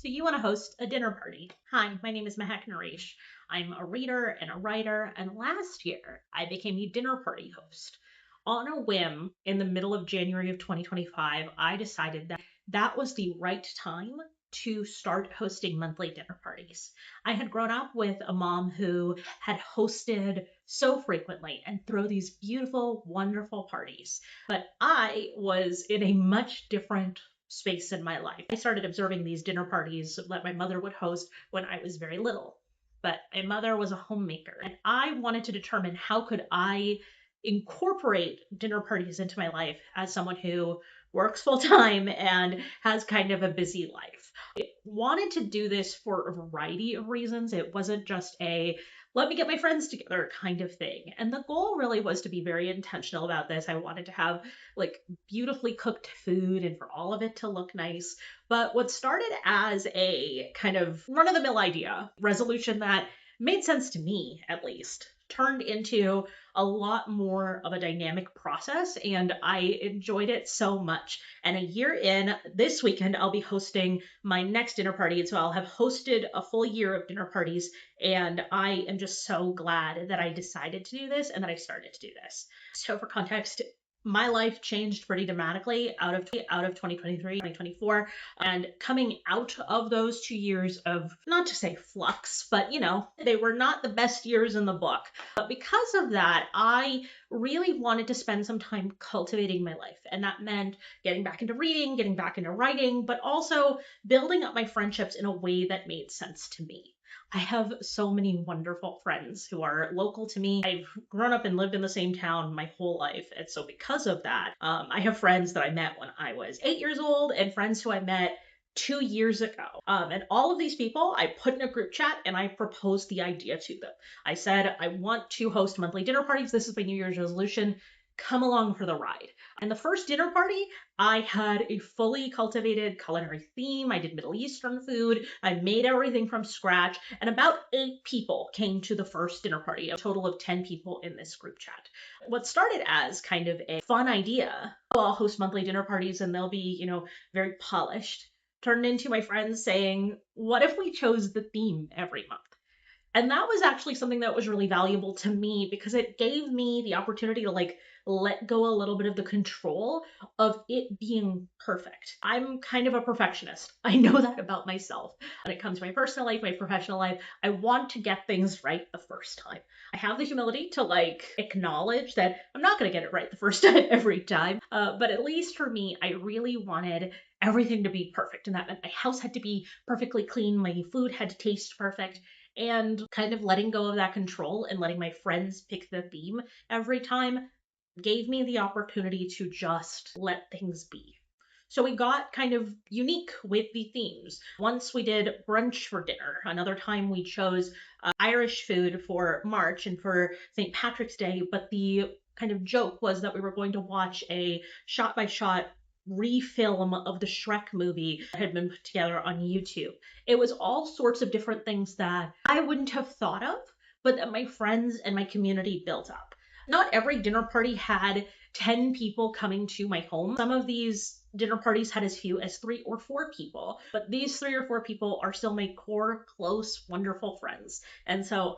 So you want to host a dinner party. Hi, my name is Mahek Naresh. I'm a reader and a writer, and last year I became a dinner party host. On a whim, in the middle of January of 2025, I decided that that was the right time to start hosting monthly dinner parties. I had grown up with a mom who had hosted so frequently and throw these beautiful, wonderful parties. But I was in a much different space in my life. I started observing these dinner parties that my mother would host when I was very little. But my mother was a homemaker, and I wanted to determine how could I incorporate dinner parties into my life as someone who works full time and has kind of a busy life. I wanted to do this for a variety of reasons. It wasn't just a let me get my friends together kind of thing. And the goal really was to be very intentional about this. I wanted to have like beautifully cooked food and for all of it to look nice. But what started as a kind of run of the mill idea, resolution that made sense to me at least, turned into a lot more of a dynamic process, and I enjoyed it so much. And a year in, this weekend, I'll be hosting my next dinner party. And so I'll have hosted a full year of dinner parties. And I am just so glad that I decided to do this and that I started to do this. So, for context, my life changed pretty dramatically out of 2023, 2024, and coming out of those 2 years of, not to say flux, but they were not the best years in the book. But because of that, I really wanted to spend some time cultivating my life. And that meant getting back into reading, getting back into writing, but also building up my friendships in a way that made sense to me. I have so many wonderful friends who are local to me. I've grown up and lived in the same town my whole life. And so because of that, I have friends that I met when I was 8 years old and friends who I met 2 years ago. And all of these people I put in a group chat and I proposed the idea to them. I said, I want to host monthly dinner parties. This is my New Year's resolution. Come along for the ride. And the first dinner party, I had a fully cultivated culinary theme. I did Middle Eastern food. I made everything from scratch. And about 8 people came to the first dinner party, a total of 10 people in this group chat. What started as kind of a fun idea, oh, I'll host monthly dinner parties and they'll be, very polished, turned into my friends saying, what if we chose the theme every month? And that was actually something that was really valuable to me because it gave me the opportunity to let go a little bit of the control of it being perfect. I'm kind of a perfectionist. I know that about myself. When it comes to my personal life, my professional life, I want to get things right the first time. I have the humility to acknowledge that I'm not going to get it right the first time every time. But at least for me, I really wanted everything to be perfect. And that meant my house had to be perfectly clean. My food had to taste perfect. And kind of letting go of that control and letting my friends pick the theme every time gave me the opportunity to just let things be. So we got kind of unique with the themes. Once we did brunch for dinner. Another time we chose Irish food for March and for St. Patrick's Day. But the kind of joke was that we were going to watch a shot-by-shot refilm of the Shrek movie that had been put together on YouTube. It was all sorts of different things that I wouldn't have thought of, but that my friends and my community built up. Not every dinner party had 10 people coming to my home. Some of these dinner parties had as few as 3 or 4 people, but these 3 or 4 people are still my core, close, wonderful friends. And so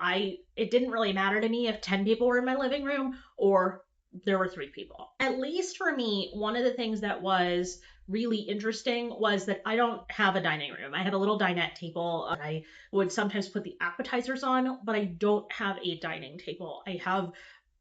it didn't really matter to me if 10 people were in my living room or there were 3 people. At least for me, one of the things that was really interesting was that I don't have a dining room. I have a little dinette table. I would sometimes put the appetizers on, but I don't have a dining table. I have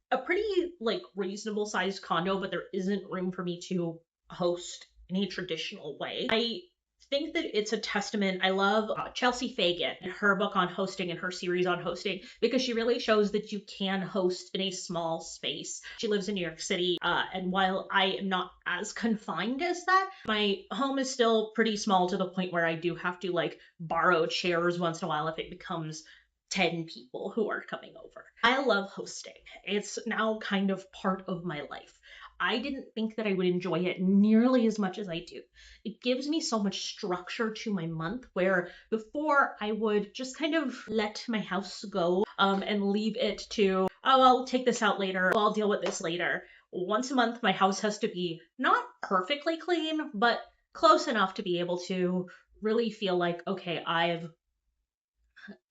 a pretty reasonable sized condo, but there isn't room for me to host in a traditional way. I think that it's a testament. I love Chelsea Fagan and her book on hosting and her series on hosting because she really shows that you can host in a small space. She lives in New York City, and while I am not as confined as that, my home is still pretty small to the point where I do have to borrow chairs once in a while if it becomes 10 people who are coming over. I love hosting. It's now kind of part of my life. I didn't think that I would enjoy it nearly as much as I do. It gives me so much structure to my month where before I would just kind of let my house go and leave it to, oh, I'll take this out later. I'll deal with this later. Once a month, my house has to be not perfectly clean, but close enough to be able to really feel like, okay, I've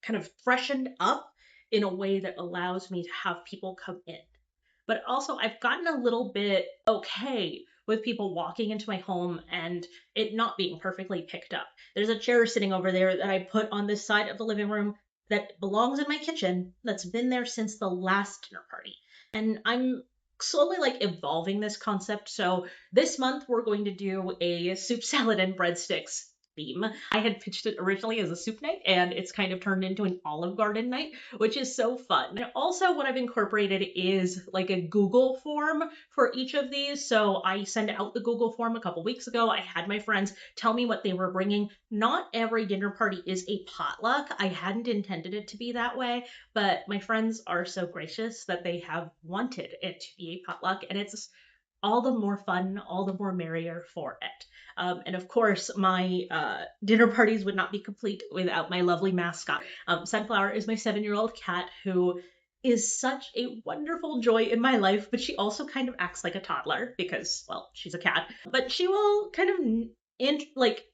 kind of freshened up in a way that allows me to have people come in. But also, I've gotten a little bit okay with people walking into my home and it not being perfectly picked up. There's a chair sitting over there that I put on this side of the living room that belongs in my kitchen that's been there since the last dinner party. And I'm slowly like evolving this concept. So this month we're going to do a soup salad and breadsticks theme. I had pitched it originally as a soup night and it's kind of turned into an Olive Garden night, which is so fun. And also what I've incorporated is like a Google form for each of these. So I sent out the Google form a couple weeks ago. I had my friends tell me what they were bringing. Not every dinner party is a potluck. I hadn't intended it to be that way, but my friends are so gracious that they have wanted it to be a potluck, and it's all the more fun, all the more merrier for it. And of course, my dinner parties would not be complete without my lovely mascot. Sunflower is my 7-year-old cat who is such a wonderful joy in my life, but she also kind of acts like a toddler because, well, she's a cat. But she will kind of, like,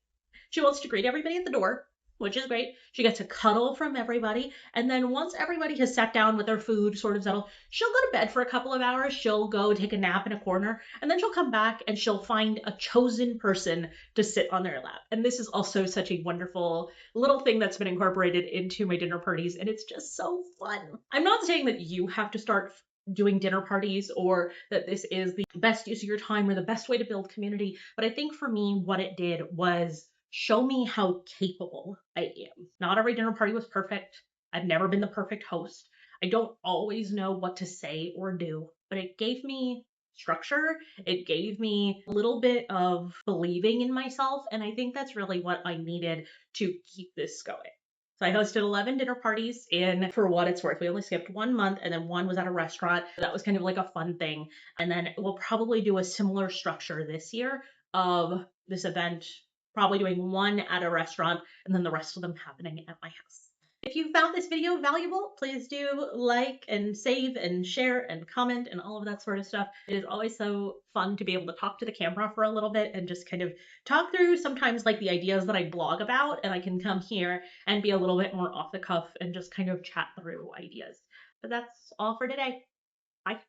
she wants to greet everybody at the door, which is great. She gets a cuddle from everybody. And then once everybody has sat down with their food sort of settled, she'll go to bed for a couple of hours. She'll go take a nap in a corner. And then she'll come back and she'll find a chosen person to sit on their lap. And this is also such a wonderful little thing that's been incorporated into my dinner parties. And it's just so fun. I'm not saying that you have to start doing dinner parties or that this is the best use of your time or the best way to build community. But I think for me, what it did was show me how capable I am. Not every dinner party was perfect. I've never been the perfect host. I don't always know what to say or do, but it gave me structure. It gave me a little bit of believing in myself. And I think that's really what I needed to keep this going. So I hosted 11 dinner parties, and for what it's worth, we only skipped 1 month, and then one was at a restaurant. That was kind of like a fun thing. And then we'll probably do a similar structure this year of this event, probably doing one at a restaurant and then the rest of them happening at my house. If you found this video valuable, please do like and save and share and comment and all of that sort of stuff. It is always so fun to be able to talk to the camera for a little bit and just kind of talk through sometimes like the ideas that I blog about, and I can come here and be a little bit more off the cuff and just kind of chat through ideas. But that's all for today. Bye.